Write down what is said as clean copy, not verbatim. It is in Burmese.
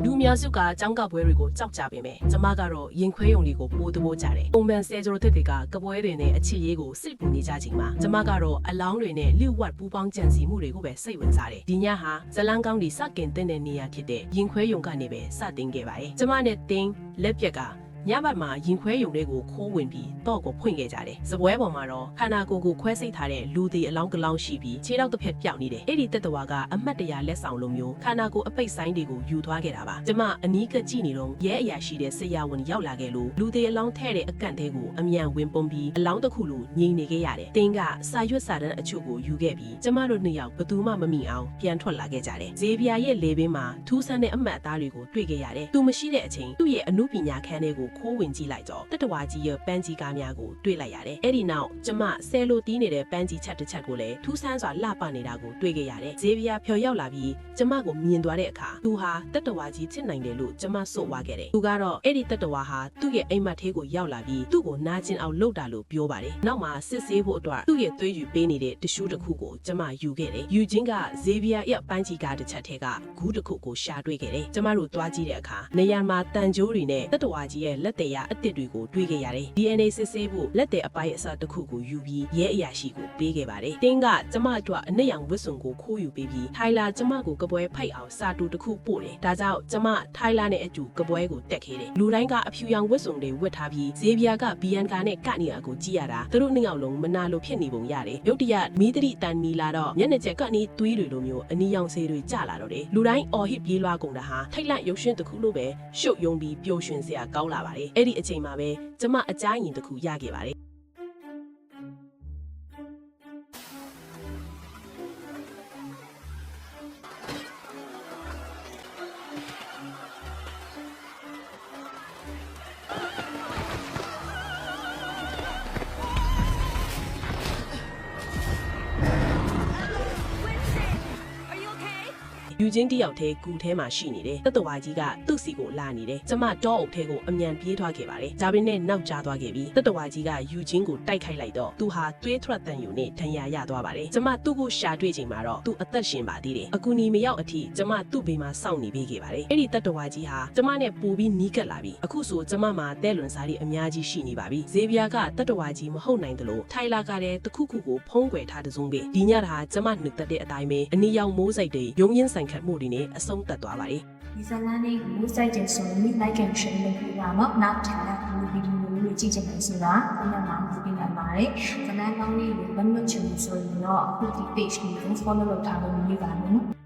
လူများစုကကျောင်းကပွဲတွေကိုကြောက်ကြပေမဲ့ကျမကတော့ရင်ခွဲရုံတွေကိုပိုးတပိုးကြတယ်ပုံမှန်ဆယ်ကျော်သက်ကကပွဲတွေနဲ့အချစ်ရေးကိုစစ်ပူနေကြချိန်မှာကျမကတော့အလောင်းတွေနဲ့လျှို့ဝှက်ပူးပေါင်းကြံစည်မှုတွေကိုပဲစိတ်ဝင်စားတယ်ဒီညဟာဇလန်းကောင်းဒီစကင်တဲ့နေရာဖြစ်တဲ့ရင်ခွဲရုံကနေပဲစတင်ခဲ့ပါတယ်ကျမနဲ့တင်းလက်ပြက်ကညဘက်မှာရင်ခွဲရုံတွေကိုခိုးဝင်ပြီးတော့ကိုဖွင့်ခဲ့ကြတယ်။စပွဲပေါ်မှာတော့ခန္ဓာကိုယ်ကိုခွဲစိတ်ထားတဲ့လူသေးအလောင်းကလောင်းရှိပြီးခြေထောက်တစ်ဖက်ပြောက်နေတယ်။အဲ့ဒီတက်တဝါကအမတ်တရာလက်ဆောင်လိုမျိုးခန္ဓာကိုယ်အပိတ်ဆိုင်တွေကိုယူသွားခဲ့တာပါ။ကျမအနီးကကြည့်နေတော့ရဲအရာရှိတဲ့ဆရာဝန်ရောက်လာခဲ့လို့လူသေးအလောင်းထဲတဲ့အကန့်သေးကိုအမြန်ဝင်ပုံပြီးအလောင်းတစ်ခုလိုငြိမ်နေခဲ့ရတယ်။တင်းကစာရွက်စာတမ်းအချို့ကိုယူခဲ့ပြီးကျမတို့နှစ်ယောက်ဘသူမှမမိအောင်ပြန်ထွက်လာခဲ့ကြတယ်။ဇေဗီယာရဲ့လေပင်မှာထူးဆန်းတဲ့အမှတ်အသားတွေကိုတွေ့ခဲ့ရတယ်။သူမရှိတဲ့အချိန်သူ့ရဲ့အမှုပညာခန်းတွေကိုခိုးဝင်ကြည့်လိုက်တော့တတဝါကြီးရဲ့ပန်းကြီးကားများကိုတွေ့လိုက်ရတယ်။အဲ့ဒီနောက်ကျမဆယ်လိုတီးနေတဲ့ပန်းကြီးချက်တစ်ချက်ကိုလည်းထူးဆန်းစွာလှပနေတာကိုတွေ့ခဲ့ရတယ်။ဇေဗီယာဖြော်ရောက်လာပြီးကျမကိုမြင်သွားတဲ့အခါသူဟာတတဝါကြီးချစ်နိုင်တယ်လို့ကျမဆို့ဝါခဲ့တယ်။သူကတော့အဲ့ဒီတတဝါဟာသူ့ရဲ့အိမ်မက်သေးကိုရောက်လာပြီးသူ့ကိုနာကျင်အောင်လုပ်တာလို့ပြောပါတယ်။နောက်မှာစစ်ဆေးဖို့အတွက်သူ့ရဲ့သွေးယူပေးနေတဲ့တ िश ူးတစ်ခုကိုကျမယူခဲ့တယ်။ယူချင်းကဇေဗီယာရဲ့ပန်းကြီးကားတစ်ချက်ထဲကဂူးတစ်ခုကိုရှာတွေ့ခဲ့တယ်။ကျမတို့သွားကြည့်တဲ့အခါနေရာမှာတန်ကြိုးတွေနဲ့တတဝါကြီးရဲ့လက်သေးရအစ်စ်တွေကိုတွေ့ခဲ့ရတယ်။ DNA စစ်ဆေးဖို့လက်တဲ့အပိုင်းအစတစ်ခုကိုယူပြီးရဲအရာရှိကိုပေးခဲ့ပါတယ်။တင်းကကျမအတွက်အနက်ရောင်ဝတ်စုံကိုခိုးယူပေးပြီးထိုင်လာကျမကိုကပွဲဖိတ်အောင်စာတူတစ်ခုပို့တယ်။ဒါကြောင့်ကျမထိုင်လာနဲ့အတူကပွဲကိုတက်ခဲ့တယ်။လူတိုင်းကအဖြူရောင်ဝတ်စုံတွေဝတ်ထားပြီးဇေဗီယာကဘီယန်ကာနဲ့ကနေရာကိုကြည့်ရတာသူတို့နှစ်ယောက်လုံးမနာလိုဖြစ်နေပုံရတယ်။ရုတ်တရက်မီးတရီတန်မီလာတော့မျက်နှာကျက်ကနေသွေးတွေလိုမျိုးအနီရောင်ဆေးတွေကျလာတော့တယ်။လူတိုင်းအော်ဟစ်ပြေးလွှားကုန်တာဟာထိတ်လန့်ရုပ်ရှင်တစ်ခုလိုပဲရှုပ်ယုံပြီးပျော်ရွှင်စရာကောင်းလာပါတယ်။အဲ့ဒီအချိန်မှာပဲကျမအကြိုင်းရင်တစ်ခုရခဲ့ပါတယ်ယူချင်းတယောက်တည်းကူထဲမှာရှိနေတယ်တတဝါကြီးကသူ့စီကိုလာနေတယ်ကျမတောအုပ်ထဲကိုအမြန်ပြေးသွားခဲ့ပါတယ်ဒါပေမဲ့နောက်ကျသွားခဲ့ပြီးတတဝါကြီးကယူချင်းကိုတိုက်ခိုက်လိုက်တော့သူဟာသွေးထွက်တန်ယူနဲ့ဒဏ်ရာရသွားပါတယ်ကျမသူ့ကိုရှာတွေ့ချိန်မှာတော့သူအသက်ရှင်ပါသေးတယ်အကူအညီမရောက်အထိကျမသူ့ဘေးမှာစောင့်နေပေးခဲ့ပါတယ်အဲ့ဒီတတဝါကြီးဟာကျမနဲ့ပိုပြီးနီးကပ်လာပြီးအခုဆိုကျမမှာတဲလွန်စားတွေအများကြီးရှိနေပါပြီဇေဗီယာကတတဝါကြီးမဟုတ်နိုင်တယ်လို့ထိုင်လာကလည်းတခုခုကိုဖုံးကွယ်ထားတဲ့စုံပဲဒီညတာကျမနှုတ်သက်တဲ့အတိုင်းပဲအနီရောင်မိုးစိတ်တွေရုံရင်းဆိုင်ခတ်မှုတွေနဲ့အဆုံးသတ်သွားပါတယ်ဒီဇလန်လေးကိုစိုက်ကြဆိုရင် like and share လုပ်ပြီးပါတော့နောက်ထပ်ဒီဗီဒီယိုလေးကြည့်ချင်တယ်ဆိုတာဒီမှာပြပြနိုင်ပါတယ်ဇလန်ကောင်းလေးကိုဘယ်လိုချင်လို့ဆိုရင်တော့အခုဒီ page ကို follow လုပ်ထားလို့ရပါမယ်နော်